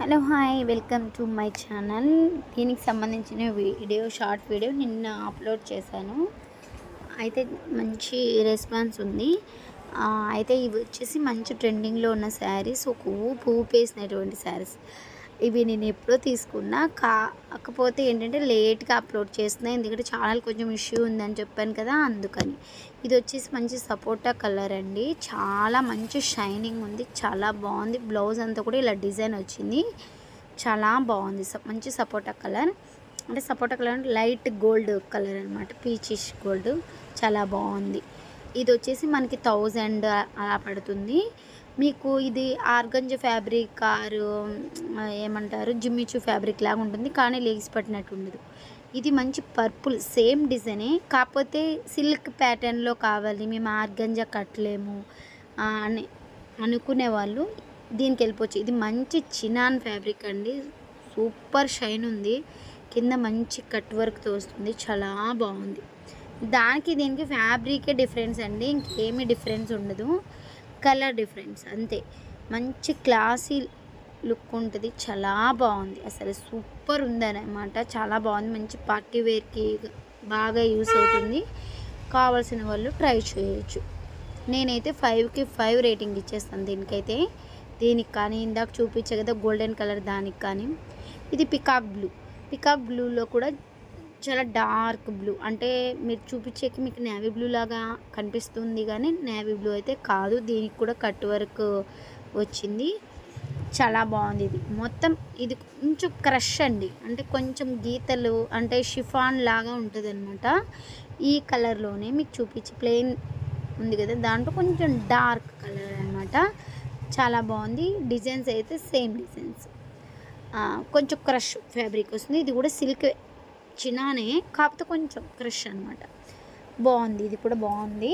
Hello hi welcome to my channel. దీనికి సంబంధించిన short video నిన్న అప్లోడ్ చేశాను. అయితే మంచి రెస్పాన్స్ ఉంది. అయితే ఇవి వచ్చేసి మంచి ట్రెండింగ్లో ఉన్న శారీస్, ఒక ఊపేసినటువంటి శారీస్. ఇవి నేను ఎప్పుడో తీసుకున్నా, కాకపోతే ఏంటంటే లేట్గా అప్లోడ్ చేస్తున్నాయి, ఎందుకంటే ఛానల్ కొంచెం ఇష్యూ ఉందని చెప్పాను కదా, అందుకని. ఇది వచ్చేసి మంచి సపోటా కలర్ అండి, చాలా మంచి షైనింగ్ ఉంది, చాలా బాగుంది. బ్లౌజ్ అంతా కూడా ఇలా డిజైన్ వచ్చింది, చాలా బాగుంది. మంచి సపోటా కలర్, అంటే సపోటా కలర్ అంటే లైట్ గోల్డ్ కలర్ అనమాట, పీచిష్ గోల్డ్, చాలా బాగుంది. ఇది వచ్చేసి మనకి 1000 అలా పడుతుంది మీకు. ఇది ఆర్గంజా ఫ్యాబ్రిక్ ఏమంటారు, జిమ్మిచూ ఫ్యాబ్రిక్ లాగా ఉంటుంది, కానీ లేస్ పట్టినట్టు ఉండదు. ఇది మంచి పర్పుల్, సేమ్ డిజైనే, కాకపోతే సిల్క్ ప్యాటర్న్లో కావాలి, మేము ఆర్గంజా కట్టలేము అని అనుకునే వాళ్ళు దీనికి వెళ్ళిపోవచ్చు. ఇది మంచి చినాన్ ఫ్యాబ్రిక్ అండి, సూపర్ షైన్ ఉంది, కింద మంచి కట్ వర్క్తో వస్తుంది, చాలా బాగుంది. దానికి దీనికి ఫ్యాబ్రికే డిఫరెన్స్ అండి, ఇంకేమీ డిఫరెన్స్ ఉండదు, కలర్ డిఫరెన్స్ అంతే. మంచి క్లాసీ లుక్ ఉంటుంది, చాలా బాగుంది, అసలు సూపర్ ఉందన్నమాట, చాలా బాగుంది. మంచి పార్టీ వేర్కి బాగా యూస్ అవుతుంది, కావాల్సిన వాళ్ళు ట్రై చేయొచ్చు. నేనైతే 5కి 5 రేటింగ్ ఇచ్చేస్తాను దీనికి కానీ ఇందాక చూపించే కదా గోల్డెన్ కలర్, దానికి కానీ. ఇది పికాక్ బ్లూలో కూడా చాలా డార్క్ బ్లూ, అంటే మీరు చూపించేకి మీకు నేవీ బ్లూ లాగా కనిపిస్తుంది, కానీ నేవీ బ్లూ అయితే కాదు. దీనికి కూడా కట్ వర్క్ వచ్చింది, చాలా బాగుంది. ఇది మొత్తం ఇది కొంచెం క్రష్ అండి, అంటే కొంచెం గీతలు, అంటే షిఫాన్ లాగా ఉంటుంది అనమాట. ఈ కలర్లోనే మీకు చూపించి ప్లెయిన్ ఉంది కదా, దాంట్లో కొంచెం డార్క్ కలర్ అనమాట, చాలా బాగుంది. డిజైన్స్ అయితే సేమ్ డిజైన్స్, కొంచెం క్రష్ ఫ్యాబ్రిక్ వస్తుంది. ఇది కూడా సిల్క్ చినానే, కాకపోతే కొంచెం క్రష్ అనమాట, బాగుంది. ఇది కూడా బాగుంది.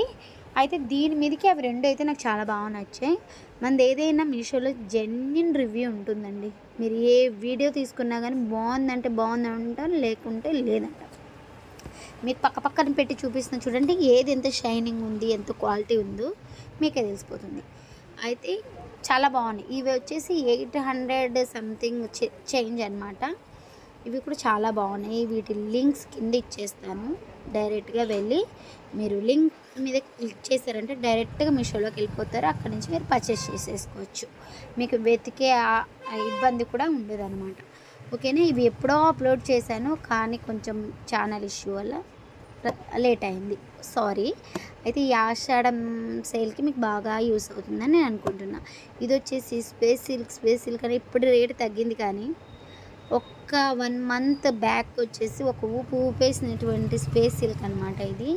అయితే దీని మీదకి అవి రెండు అయితే నాకు చాలా బాగా నచ్చాయి. మనది ఏదైనా మీషోలో జెన్యున్ రివ్యూ ఉంటుందండి, మీరు ఏ వీడియో తీసుకున్నా కానీ బాగుందంటే బాగుంది అంటారు, లేకుంటే లేదంట. మీరు పక్కన పెట్టి చూపిస్తున్న చూడండి, ఏది ఎంత షైనింగ్ ఉంది, ఎంత క్వాలిటీ ఉందో మీకే తెలిసిపోతుంది. అయితే చాలా బాగున్నాయి. ఇవి వచ్చేసి 800 సంథింగ్ చేంజ్ అనమాట. ఇవి కూడా చాలా బాగున్నాయి. వీటి లింక్స్ కింద ఇచ్చేస్తాను, డైరెక్ట్గా వెళ్ళి మీరు లింక్ మీద క్లిక్ చేశారంటే డైరెక్ట్గా మీషోలోకి వెళ్ళిపోతారు, అక్కడి నుంచి మీరు పర్చేస్ చేసేసుకోవచ్చు, మీకు వెతికే ఇబ్బంది కూడా ఉండదు అనమాట. ఓకేనా. ఇవి ఎప్పుడో అప్లోడ్ చేశాను, కానీ కొంచెం ఛానల్ ఇష్యూ వల్ల లేట్ అయింది, సారీ. అయితే ఈ ఆషాఢం సేల్కి మీకు బాగా యూస్ అవుతుందని నేను అనుకుంటున్నా. ఇది వచ్చేసి స్పేస్ సిల్క్ అని ఇప్పుడు రేటు తగ్గింది, కానీ ఒక్క 1 మంత్ బ్యాక్ వచ్చేసి ఒక ఊపేసినటువంటి స్పేస్ సిల్క్ అనమాట ఇది.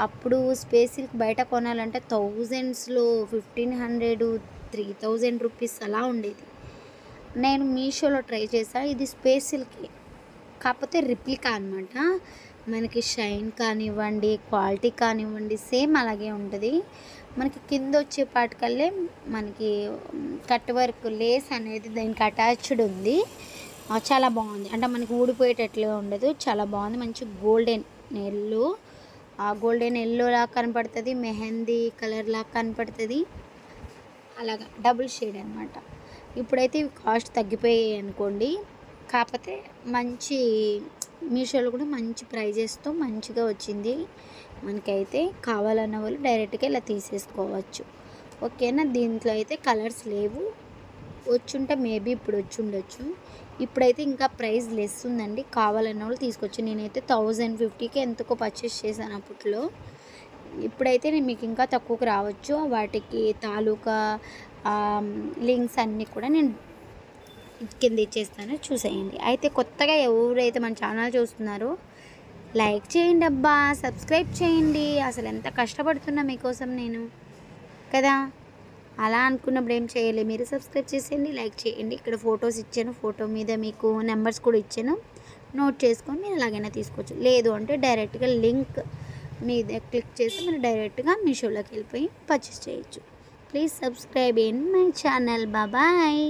అప్పుడు స్పేస్ సిల్క్ బయట కొనాలంటే థౌజండ్స్లో 1500 3000 రూపీస్ అలా ఉండేది. నేను మీషోలో ట్రై చేశాను, ఇది స్పేస్ సిల్క్, కాకపోతే రిప్లికా అనమాట. మనకి షైన్ కానివ్వండి, క్వాలిటీ కానివ్వండి, సేమ్ అలాగే ఉంటుంది. మనకి కింద వచ్చే పాటికల్లే మనకి కట్ వర్క్ లేస్ అనేది దానికి అటాచ్డ్ ఉంది, చాలా బాగుంది. అంటే మనకి ఊడిపోయేటట్లుగా ఉండదు, చాలా బాగుంది. మంచి గోల్డెన్ ఎల్లో లాగా కనపడుతుంది, మెహందీ కలర్ లాగా కనపడుతుంది, అలాగా డబుల్ షేడ్ అనమాట. ఇప్పుడైతే ఇవి కాస్ట్ తగ్గిపోయాయి అనుకోండి, కాకపోతే మంచి మీషోలో కూడా మంచి ప్రైజెస్తో మంచిగా వచ్చింది. మనకైతే కావాలన్న వాళ్ళు డైరెక్ట్గా ఇలా తీసేసుకోవచ్చు, ఓకేనా. దీంట్లో అయితే కలర్స్ లేవు, వచ్చుంటే మేబీ ఇప్పుడు వచ్చి ఉండొచ్చు. ఇప్పుడైతే ఇంకా ప్రైస్ లెస్ ఉందండి, కావాలన్న వాళ్ళు తీసుకోవచ్చు. నేనైతే 1050కి ఎంతకో పర్చేస్ చేశాను అప్పట్లో. ఇప్పుడైతే నేను మీకు ఇంకా తక్కువకు రావచ్చు. వాటికి తాలూకా లింక్స్ అన్నీ కూడా నేను కింద ఇచ్చేస్తాను, చూసేయండి. అయితే కొత్తగా ఎవరైతే మన ఛానల్ చూస్తున్నారో లైక్ చేయండి అబ్బా, సబ్స్క్రైబ్ చేయండి. అసలు ఎంత కష్టపడుతున్నా మీకోసం నేను కదా, అలా అనుకున్నప్పుడు ఏం చేయాలి, మీరు సబ్స్క్రైబ్ చేసేయండి, లైక్ చేయండి. ఇక్కడ ఫొటోస్ ఇచ్చాను, ఫోటో మీద మీకు నెంబర్స్ కూడా ఇచ్చాను, నోట్ చేసుకొని మీరు ఎలాగైనా తీసుకోవచ్చు. లేదు అంటే డైరెక్ట్గా లింక్ మీద క్లిక్ చేసి మీరు డైరెక్ట్గా మీషోలోకి వెళ్ళిపోయి పర్చేస్ చేయొచ్చు. Please subscribe in my channel. Bye.